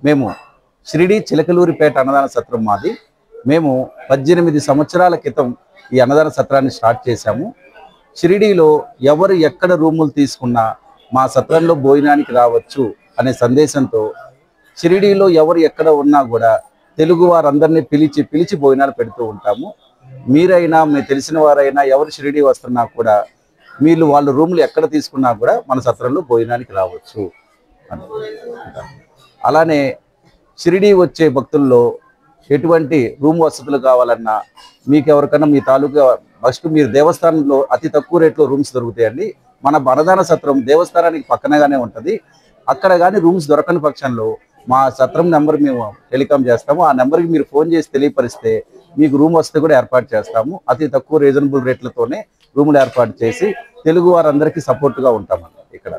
మేము షిరిడి చిలకలూరిపేట అన్నదాన సత్రం మాది. మేము 18 సంవత్సరాల క్రితం ఈ అన్నదాన సత్రాన్ని స్టార్ట్ చేశాము. షిరిడీలో ఎవరు ఎక్కడ రూములు తీసుకున్నా మా సత్రంలో భోజనానికి రావచ్చు అనే సందేశంతో షిరిడీలో ఎవరు ఎక్కడ ఉన్నా కూడా తెలుగు వారందరినీ పిలిచి భోజనాలు పెడుతూ ఉంటాము. మీరైనా మీ తెలిసిన వారైనా ఎవరు షిరిడీ వస్తున్నా కూడా వాళ్ళు రూములు ఎక్కడ తీసుకున్నా కూడా మన సత్రంలో భోజనానికి రావచ్చు అని. అలానే షిరిడీ వచ్చే భక్తుల్లో ఎటువంటి రూమ్ వసతులు కావాలన్నా మీకు ఎవరికన్నా మీ తాలూకా ఫస్ట్ మీరు దేవస్థానంలో అతి తక్కువ రేట్లో రూమ్స్ దొరుకుతాయండి. మన అన్నదాన సత్రం దేవస్థానానికి పక్కనగానే ఉంటుంది. అక్కడ కానీ రూమ్స్ దొరకని పక్షంలో మా సత్రం నెంబర్ మేము టెలికామ్ చేస్తాము. ఆ నెంబర్కి మీరు ఫోన్ చేసి తెలియపరిస్తే మీకు రూమ్ వసతి కూడా ఏర్పాటు చేస్తాము. అతి తక్కువ రీజనబుల్ రేట్లతోనే రూములు ఏర్పాటు చేసి తెలుగు వారందరికీ సపోర్ట్గా ఉంటామన్నమాట ఇక్కడ.